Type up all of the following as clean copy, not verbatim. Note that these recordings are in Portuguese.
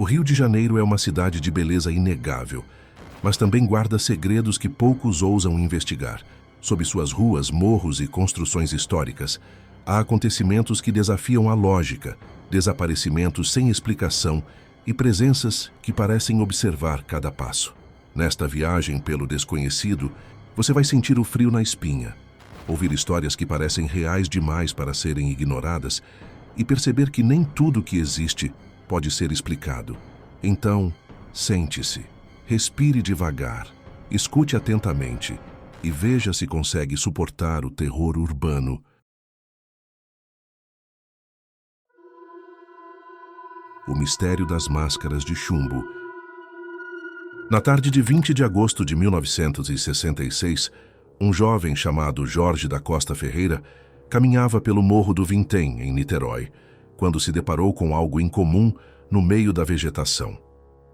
O Rio de Janeiro é uma cidade de beleza inegável, mas também guarda segredos que poucos ousam investigar. Sob suas ruas, morros e construções históricas, há acontecimentos que desafiam a lógica, desaparecimentos sem explicação e presenças que parecem observar cada passo. Nesta viagem pelo desconhecido, você vai sentir o frio na espinha, ouvir histórias que parecem reais demais para serem ignoradas e perceber que nem tudo que existe pode ser explicado. Então, sente-se, respire devagar, escute atentamente e veja se consegue suportar o terror urbano. O mistério das máscaras de chumbo. Na tarde de 20 de agosto de 1966, um jovem chamado Jorge da Costa Ferreira caminhava pelo Morro do Vintém, em Niterói, quando se deparou com algo incomum no meio da vegetação.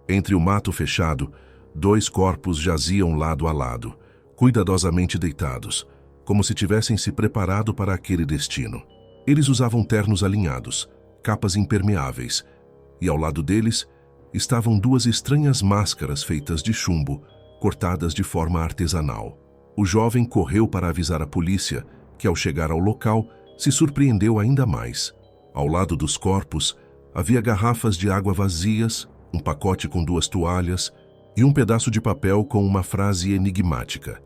Entre o mato fechado, dois corpos jaziam lado a lado, cuidadosamente deitados, como se tivessem se preparado para aquele destino. Eles usavam ternos alinhados, capas impermeáveis, e ao lado deles estavam duas estranhas máscaras feitas de chumbo, cortadas de forma artesanal. O jovem correu para avisar a polícia, que ao chegar ao local, se surpreendeu ainda mais. Ao lado dos corpos, havia garrafas de água vazias, um pacote com duas toalhas e um pedaço de papel com uma frase enigmática.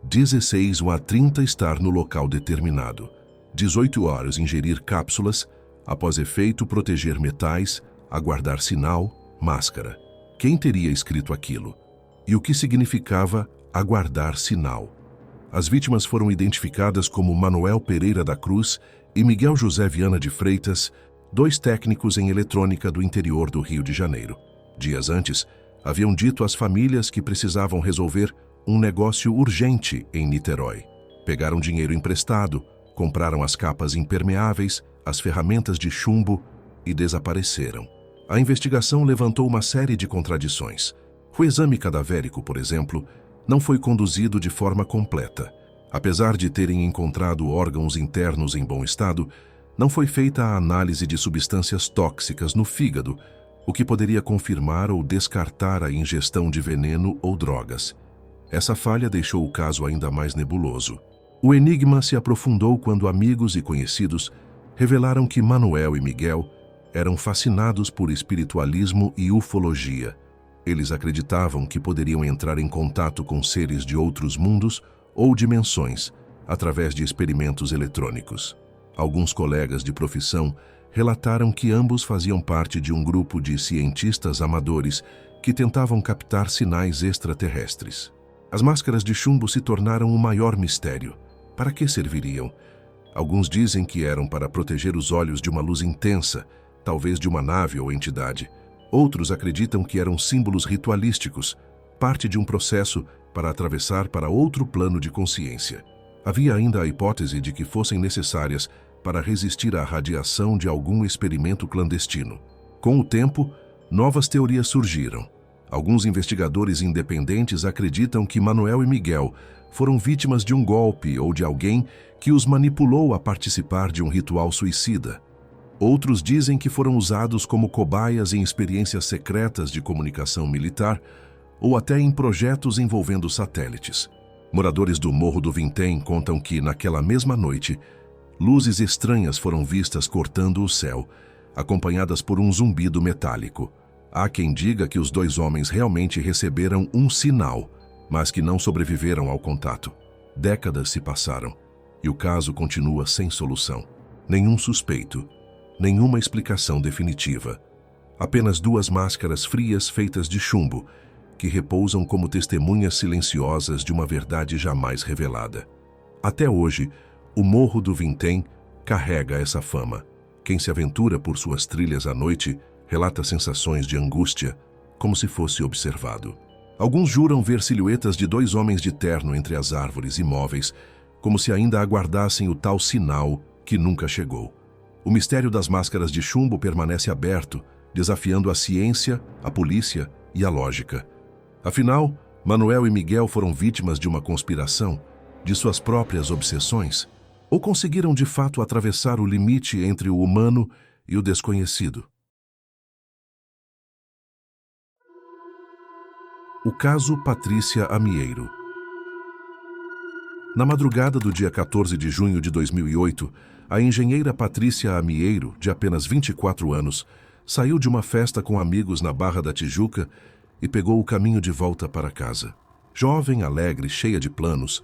16h30 estar no local determinado. 18 horas ingerir cápsulas, após efeito proteger metais, aguardar sinal, máscara. Quem teria escrito aquilo? E o que significava aguardar sinal? As vítimas foram identificadas como Manuel Pereira da Cruz e Miguel José Viana de Freitas, dois técnicos em eletrônica do interior do Rio de Janeiro. Dias antes, haviam dito às famílias que precisavam resolver um negócio urgente em Niterói. Pegaram dinheiro emprestado, compraram as capas impermeáveis, as ferramentas de chumbo e desapareceram. A investigação levantou uma série de contradições. O exame cadavérico, por exemplo, não foi conduzido de forma completa. Apesar de terem encontrado órgãos internos em bom estado, não foi feita a análise de substâncias tóxicas no fígado, o que poderia confirmar ou descartar a ingestão de veneno ou drogas. Essa falha deixou o caso ainda mais nebuloso. O enigma se aprofundou quando amigos e conhecidos revelaram que Manuel e Miguel eram fascinados por espiritualismo e ufologia. Eles acreditavam que poderiam entrar em contato com seres de outros mundos ou dimensões através de experimentos eletrônicos. Alguns colegas de profissão relataram que ambos faziam parte de um grupo de cientistas amadores que tentavam captar sinais extraterrestres. As máscaras de chumbo se tornaram o maior mistério. Para que serviriam? Alguns dizem que eram para proteger os olhos de uma luz intensa, talvez de uma nave ou entidade. Outros acreditam que eram símbolos ritualísticos, parte de um processo para atravessar para outro plano de consciência. Havia ainda a hipótese de que fossem necessárias para resistir à radiação de algum experimento clandestino. Com o tempo, novas teorias surgiram. Alguns investigadores independentes acreditam que Manuel e Miguel foram vítimas de um golpe ou de alguém que os manipulou a participar de um ritual suicida. Outros dizem que foram usados como cobaias em experiências secretas de comunicação militar ou até em projetos envolvendo satélites. Moradores do Morro do Vintém contam que, naquela mesma noite, luzes estranhas foram vistas cortando o céu, acompanhadas por um zumbido metálico. Há quem diga que os dois homens realmente receberam um sinal, mas que não sobreviveram ao contato. Décadas se passaram e o caso continua sem solução. Nenhum suspeito, nenhuma explicação definitiva. Apenas duas máscaras frias feitas de chumbo, que repousam como testemunhas silenciosas de uma verdade jamais revelada. Até hoje, o Morro do Vintém carrega essa fama. Quem se aventura por suas trilhas à noite relata sensações de angústia, como se fosse observado. Alguns juram ver silhuetas de dois homens de terno entre as árvores imóveis, como se ainda aguardassem o tal sinal que nunca chegou. O mistério das máscaras de chumbo permanece aberto, desafiando a ciência, a polícia e a lógica. Afinal, Manuel e Miguel foram vítimas de uma conspiração, de suas próprias obsessões, ou conseguiram de fato atravessar o limite entre o humano e o desconhecido? O caso Patrícia Amieiro. Na madrugada do dia 14 de junho de 2008, a engenheira Patrícia Amieiro, de apenas 24 anos, saiu de uma festa com amigos na Barra da Tijuca e pegou o caminho de volta para casa. Jovem, alegre, cheia de planos,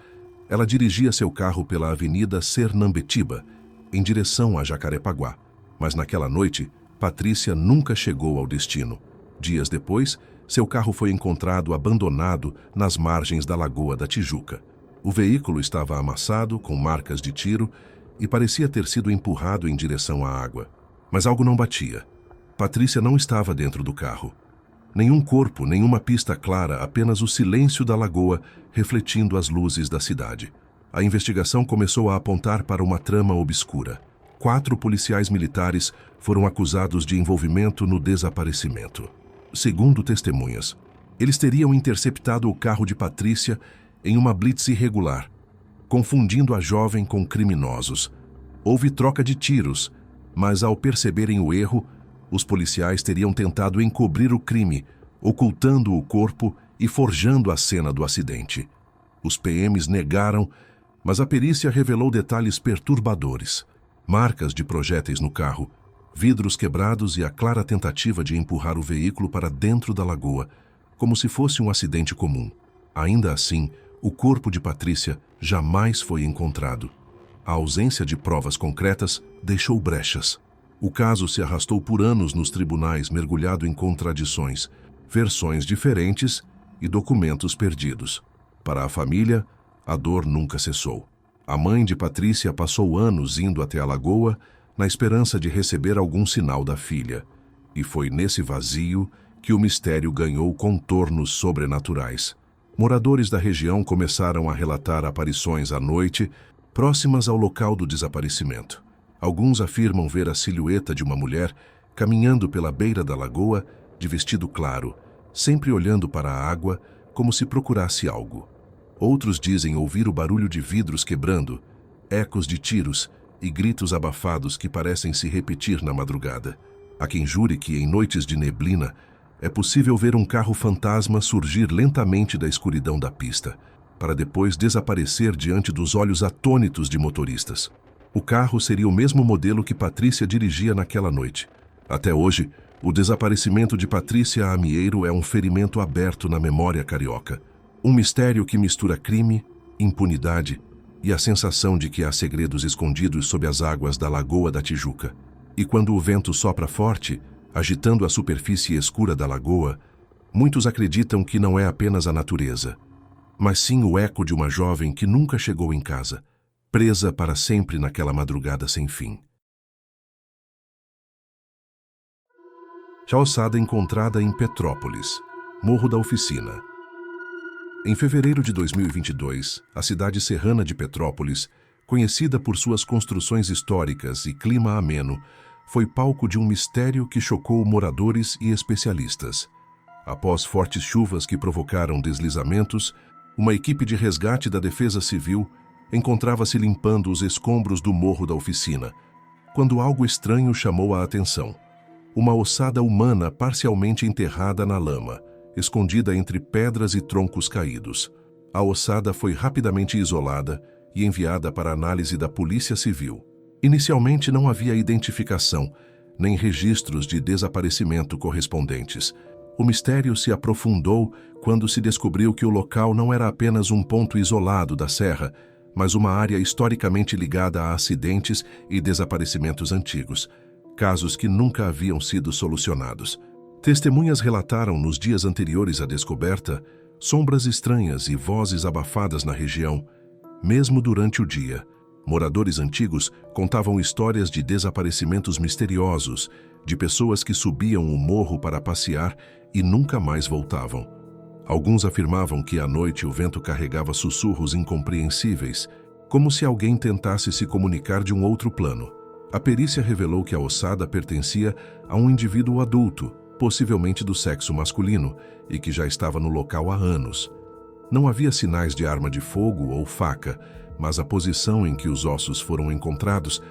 ela dirigia seu carro pela Avenida Sernambetiba, em direção a Jacarepaguá. Mas naquela noite, Patrícia nunca chegou ao destino. Dias depois, seu carro foi encontrado abandonado nas margens da Lagoa da Tijuca. O veículo estava amassado, com marcas de tiro, e parecia ter sido empurrado em direção à água. Mas algo não batia. Patrícia não estava dentro do carro. Nenhum corpo, nenhuma pista clara, apenas o silêncio da lagoa refletindo as luzes da cidade. A investigação começou a apontar para uma trama obscura. 4 policiais militares foram acusados de envolvimento no desaparecimento. Segundo testemunhas, eles teriam interceptado o carro de Patrícia em uma blitz irregular, confundindo a jovem com criminosos. Houve troca de tiros, mas ao perceberem o erro, os policiais teriam tentado encobrir o crime, ocultando o corpo e forjando a cena do acidente. Os PMs negaram, mas a perícia revelou detalhes perturbadores. Marcas de projéteis no carro, vidros quebrados e a clara tentativa de empurrar o veículo para dentro da lagoa, como se fosse um acidente comum. Ainda assim, o corpo de Patrícia jamais foi encontrado. A ausência de provas concretas deixou brechas. O caso se arrastou por anos nos tribunais, mergulhado em contradições, versões diferentes e documentos perdidos. Para a família, a dor nunca cessou. A mãe de Patrícia passou anos indo até a lagoa na esperança de receber algum sinal da filha. E foi nesse vazio que o mistério ganhou contornos sobrenaturais. Moradores da região começaram a relatar aparições à noite, próximas ao local do desaparecimento. Alguns afirmam ver a silhueta de uma mulher caminhando pela beira da lagoa, de vestido claro, sempre olhando para a água como se procurasse algo. Outros dizem ouvir o barulho de vidros quebrando, ecos de tiros e gritos abafados que parecem se repetir na madrugada. Há quem jure que, em noites de neblina, é possível ver um carro fantasma surgir lentamente da escuridão da pista, para depois desaparecer diante dos olhos atônitos de motoristas. O carro seria o mesmo modelo que Patrícia dirigia naquela noite. Até hoje, o desaparecimento de Patrícia Amieiro é um ferimento aberto na memória carioca. Um mistério que mistura crime, impunidade e a sensação de que há segredos escondidos sob as águas da Lagoa da Tijuca. E quando o vento sopra forte, agitando a superfície escura da lagoa, muitos acreditam que não é apenas a natureza, mas sim o eco de uma jovem que nunca chegou em casa, presa para sempre naquela madrugada sem fim. A ossada encontrada em Petrópolis, Morro da Oficina. Em fevereiro de 2022, a cidade serrana de Petrópolis, conhecida por suas construções históricas e clima ameno, foi palco de um mistério que chocou moradores e especialistas. Após fortes chuvas que provocaram deslizamentos, uma equipe de resgate da Defesa Civil encontrava-se limpando os escombros do Morro da Oficina, quando algo estranho chamou a atenção. Uma ossada humana parcialmente enterrada na lama, escondida entre pedras e troncos caídos. A ossada foi rapidamente isolada e enviada para análise da Polícia Civil. Inicialmente não havia identificação, nem registros de desaparecimento correspondentes. O mistério se aprofundou quando se descobriu que o local não era apenas um ponto isolado da serra, mas uma área historicamente ligada a acidentes e desaparecimentos antigos, casos que nunca haviam sido solucionados. Testemunhas relataram nos dias anteriores à descoberta sombras estranhas e vozes abafadas na região, mesmo durante o dia. Moradores antigos contavam histórias de desaparecimentos misteriosos, de pessoas que subiam o morro para passear e nunca mais voltavam. Alguns afirmavam que à noite o vento carregava sussurros incompreensíveis, como se alguém tentasse se comunicar de um outro plano. A perícia revelou que a ossada pertencia a um indivíduo adulto, possivelmente do sexo masculino, e que já estava no local há anos. Não havia sinais de arma de fogo ou faca, mas a posição em que os ossos foram encontrados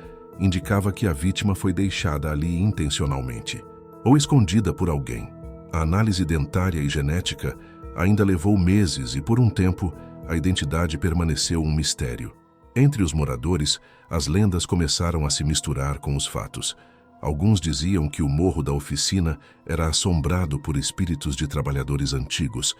indicava que a vítima foi deixada ali intencionalmente, ou escondida por alguém. A análise dentária e genética ainda levou meses e, por um tempo, a identidade permaneceu um mistério. Entre os moradores, as lendas começaram a se misturar com os fatos. Alguns diziam que o morro da oficina era assombrado por espíritos de trabalhadores antigos,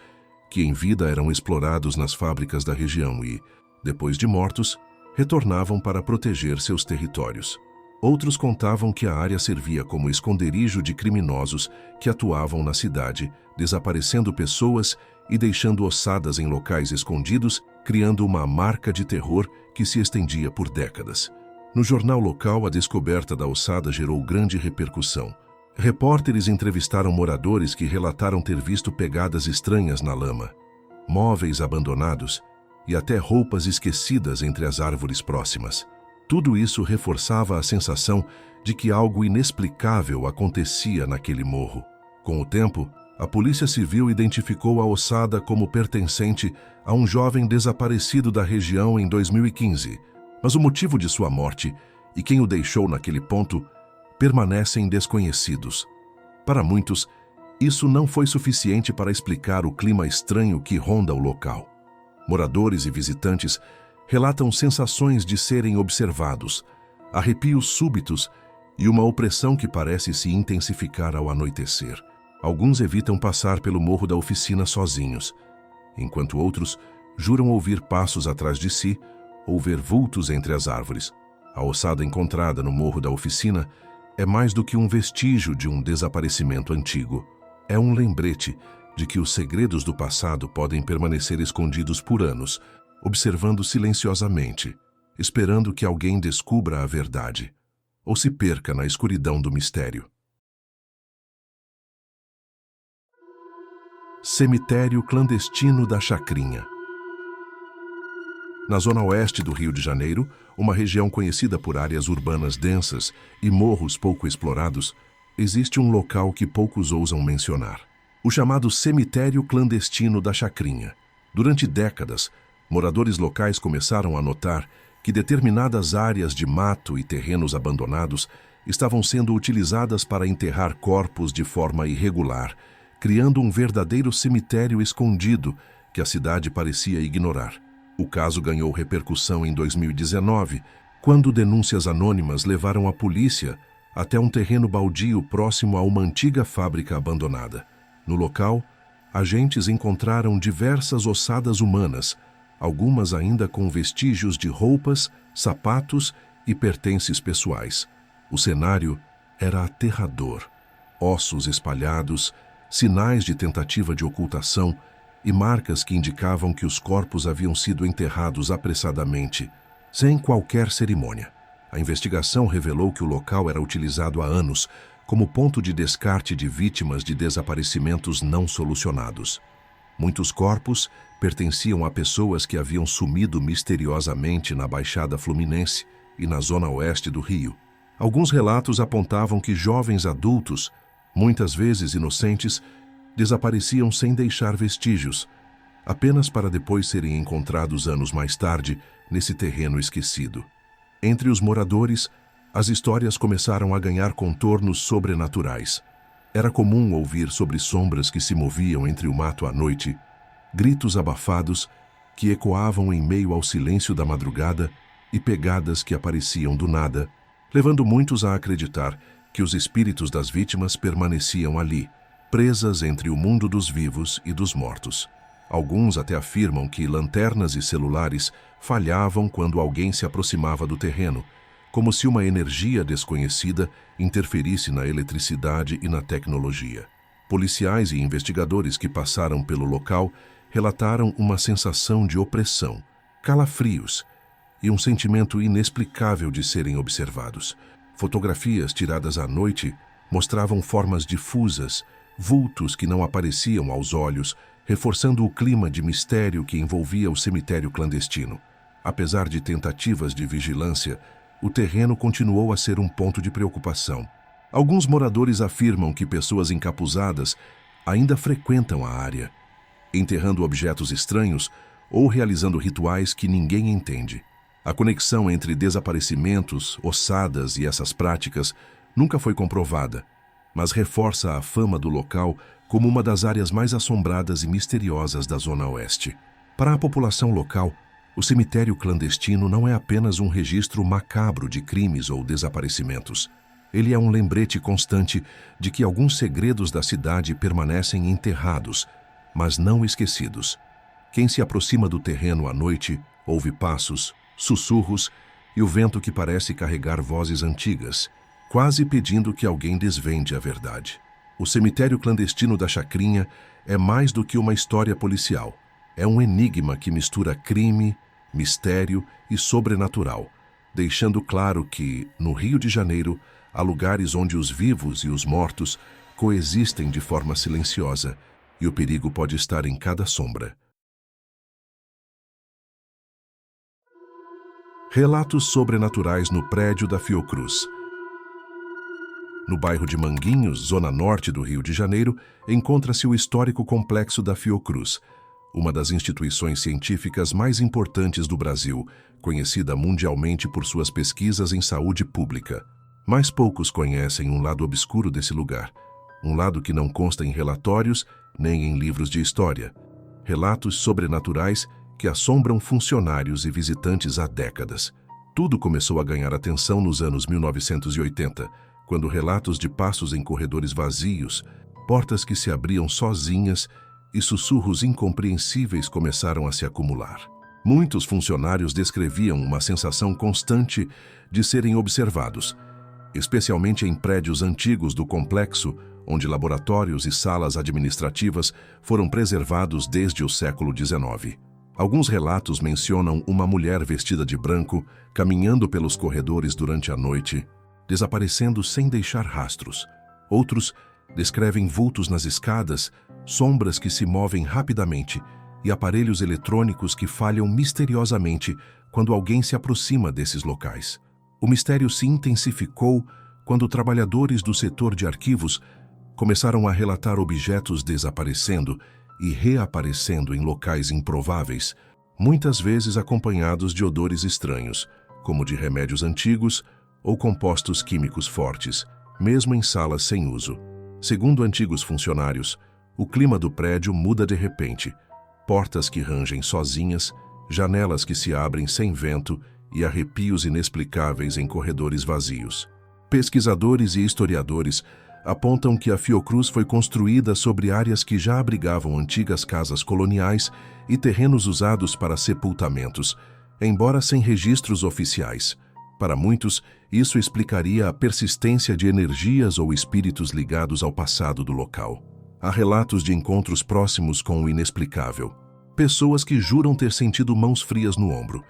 que em vida eram explorados nas fábricas da região e, depois de mortos, retornavam para proteger seus territórios. Outros contavam que a área servia como esconderijo de criminosos que atuavam na cidade, desaparecendo pessoas e deixando ossadas em locais escondidos, criando uma marca de terror que se estendia por décadas. No jornal local, a descoberta da ossada gerou grande repercussão. Repórteres entrevistaram moradores que relataram ter visto pegadas estranhas na lama, móveis abandonados e até roupas esquecidas entre as árvores próximas. Tudo isso reforçava a sensação de que algo inexplicável acontecia naquele morro. Com o tempo, a Polícia Civil identificou a ossada como pertencente a um jovem desaparecido da região em 2015, mas o motivo de sua morte e quem o deixou naquele ponto permanecem desconhecidos. Para muitos, isso não foi suficiente para explicar o clima estranho que ronda o local. Moradores e visitantes relatam sensações de serem observados, arrepios súbitos e uma opressão que parece se intensificar ao anoitecer. Alguns evitam passar pelo morro da oficina sozinhos, enquanto outros juram ouvir passos atrás de si ou ver vultos entre as árvores. A ossada encontrada no morro da oficina é mais do que um vestígio de um desaparecimento antigo. É um lembrete de que os segredos do passado podem permanecer escondidos por anos, observando silenciosamente, esperando que alguém descubra a verdade, ou se perca na escuridão do mistério. Cemitério clandestino da Chacrinha. Na zona oeste do Rio de Janeiro, uma região conhecida por áreas urbanas densas e morros pouco explorados, existe um local que poucos ousam mencionar: o chamado Cemitério Clandestino da Chacrinha. Durante décadas, moradores locais começaram a notar que determinadas áreas de mato e terrenos abandonados estavam sendo utilizadas para enterrar corpos de forma irregular, criando um verdadeiro cemitério escondido que a cidade parecia ignorar. O caso ganhou repercussão em 2019, quando denúncias anônimas levaram a polícia até um terreno baldio próximo a uma antiga fábrica abandonada. No local, agentes encontraram diversas ossadas humanas, algumas ainda com vestígios de roupas, sapatos e pertences pessoais. O cenário era aterrador. Ossos espalhados, sinais de tentativa de ocultação e marcas que indicavam que os corpos haviam sido enterrados apressadamente, sem qualquer cerimônia. A investigação revelou que o local era utilizado há anos como ponto de descarte de vítimas de desaparecimentos não solucionados. Muitos corpos pertenciam a pessoas que haviam sumido misteriosamente na Baixada Fluminense e na zona oeste do Rio. Alguns relatos apontavam que jovens adultos, muitas vezes inocentes, desapareciam sem deixar vestígios, apenas para depois serem encontrados anos mais tarde nesse terreno esquecido. Entre os moradores, as histórias começaram a ganhar contornos sobrenaturais. Era comum ouvir sobre sombras que se moviam entre o mato à noite, gritos abafados que ecoavam em meio ao silêncio da madrugada e pegadas que apareciam do nada, levando muitos a acreditar que os espíritos das vítimas permaneciam ali, presas entre o mundo dos vivos e dos mortos. Alguns até afirmam que lanternas e celulares falhavam quando alguém se aproximava do terreno, como se uma energia desconhecida interferisse na eletricidade e na tecnologia. Policiais e investigadores que passaram pelo local relataram uma sensação de opressão, calafrios e um sentimento inexplicável de serem observados. Fotografias tiradas à noite mostravam formas difusas, vultos que não apareciam aos olhos, reforçando o clima de mistério que envolvia o cemitério clandestino. Apesar de tentativas de vigilância, o terreno continuou a ser um ponto de preocupação. Alguns moradores afirmam que pessoas encapuzadas ainda frequentam a área, enterrando objetos estranhos ou realizando rituais que ninguém entende. A conexão entre desaparecimentos, ossadas e essas práticas nunca foi comprovada, mas reforça a fama do local como uma das áreas mais assombradas e misteriosas da Zona Oeste. Para a população local, o cemitério clandestino não é apenas um registro macabro de crimes ou desaparecimentos. Ele é um lembrete constante de que alguns segredos da cidade permanecem enterrados, mas não esquecidos. Quem se aproxima do terreno à noite ouve passos, sussurros e o vento que parece carregar vozes antigas, quase pedindo que alguém desvende a verdade. O cemitério clandestino da Chacrinha é mais do que uma história policial. É um enigma que mistura crime, mistério e sobrenatural, deixando claro que, no Rio de Janeiro, há lugares onde os vivos e os mortos coexistem de forma silenciosa e o perigo pode estar em cada sombra. Relatos sobrenaturais no prédio da Fiocruz. No bairro de Manguinhos, zona norte do Rio de Janeiro, encontra-se o histórico complexo da Fiocruz, uma das instituições científicas mais importantes do Brasil, conhecida mundialmente por suas pesquisas em saúde pública. Mas poucos conhecem um lado obscuro desse lugar, um lado que não consta em relatórios nem em livros de história. Relatos sobrenaturais que assombram funcionários e visitantes há décadas. Tudo começou a ganhar atenção nos anos 1980, quando relatos de passos em corredores vazios, portas que se abriam sozinhas e sussurros incompreensíveis começaram a se acumular. Muitos funcionários descreviam uma sensação constante de serem observados, especialmente em prédios antigos do complexo, onde laboratórios e salas administrativas foram preservados desde o século XIX. Alguns relatos mencionam uma mulher vestida de branco caminhando pelos corredores durante a noite, desaparecendo sem deixar rastros. Outros descrevem vultos nas escadas, sombras que se movem rapidamente e aparelhos eletrônicos que falham misteriosamente quando alguém se aproxima desses locais. O mistério se intensificou quando trabalhadores do setor de arquivos começaram a relatar objetos desaparecendo e reaparecendo em locais improváveis, muitas vezes acompanhados de odores estranhos, como de remédios antigos ou compostos químicos fortes, mesmo em salas sem uso. Segundo antigos funcionários, o clima do prédio muda de repente. Portas que rangem sozinhas, janelas que se abrem sem vento e arrepios inexplicáveis em corredores vazios. Pesquisadores e historiadores apontam que a Fiocruz foi construída sobre áreas que já abrigavam antigas casas coloniais e terrenos usados para sepultamentos, embora sem registros oficiais. Para muitos, isso explicaria a persistência de energias ou espíritos ligados ao passado do local. Há relatos de encontros próximos com o inexplicável. Pessoas que juram ter sentido mãos frias no ombro,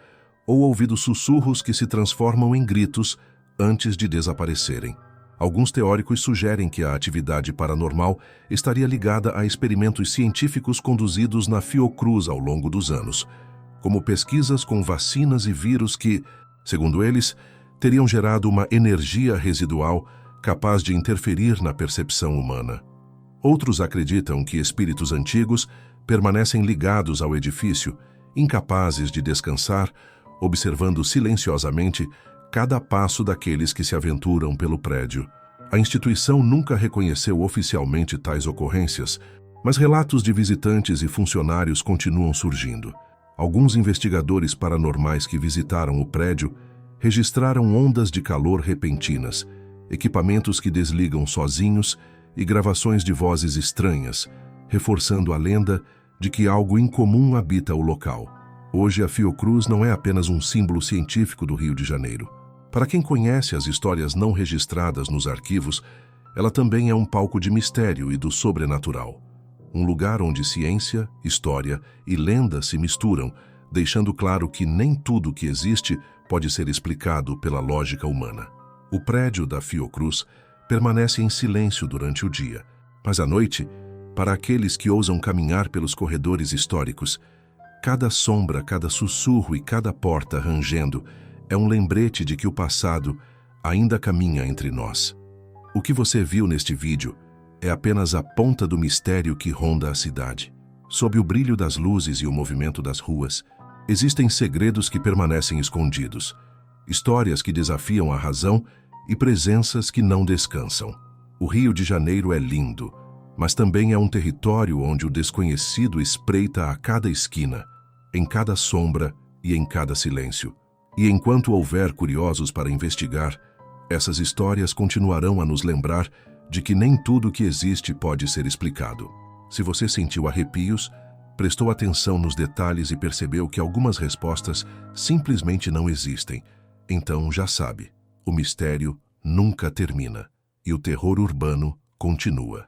ou ouvido sussurros que se transformam em gritos antes de desaparecerem. Alguns teóricos sugerem que a atividade paranormal estaria ligada a experimentos científicos conduzidos na Fiocruz ao longo dos anos, como pesquisas com vacinas e vírus que, segundo eles, teriam gerado uma energia residual capaz de interferir na percepção humana. Outros acreditam que espíritos antigos permanecem ligados ao edifício, incapazes de descansar, observando silenciosamente cada passo daqueles que se aventuram pelo prédio. A instituição nunca reconheceu oficialmente tais ocorrências, mas relatos de visitantes e funcionários continuam surgindo. Alguns investigadores paranormais que visitaram o prédio registraram ondas de calor repentinas, equipamentos que desligam sozinhos e gravações de vozes estranhas, reforçando a lenda de que algo incomum habita o local. Hoje, a Fiocruz não é apenas um símbolo científico do Rio de Janeiro. Para quem conhece as histórias não registradas nos arquivos, ela também é um palco de mistério e do sobrenatural. Um lugar onde ciência, história e lenda se misturam, deixando claro que nem tudo que existe pode ser explicado pela lógica humana. O prédio da Fiocruz permanece em silêncio durante o dia, mas à noite, para aqueles que ousam caminhar pelos corredores históricos, cada sombra, cada sussurro e cada porta rangendo é um lembrete de que o passado ainda caminha entre nós. O que você viu neste vídeo é apenas a ponta do mistério que ronda a cidade. Sob o brilho das luzes e o movimento das ruas, existem segredos que permanecem escondidos, histórias que desafiam a razão e presenças que não descansam. O Rio de Janeiro é lindo, mas também é um território onde o desconhecido espreita a cada esquina, em cada sombra e em cada silêncio. E enquanto houver curiosos para investigar, essas histórias continuarão a nos lembrar de que nem tudo que existe pode ser explicado. Se você sentiu arrepios, prestou atenção nos detalhes e percebeu que algumas respostas simplesmente não existem, então já sabe, o mistério nunca termina e o terror urbano continua.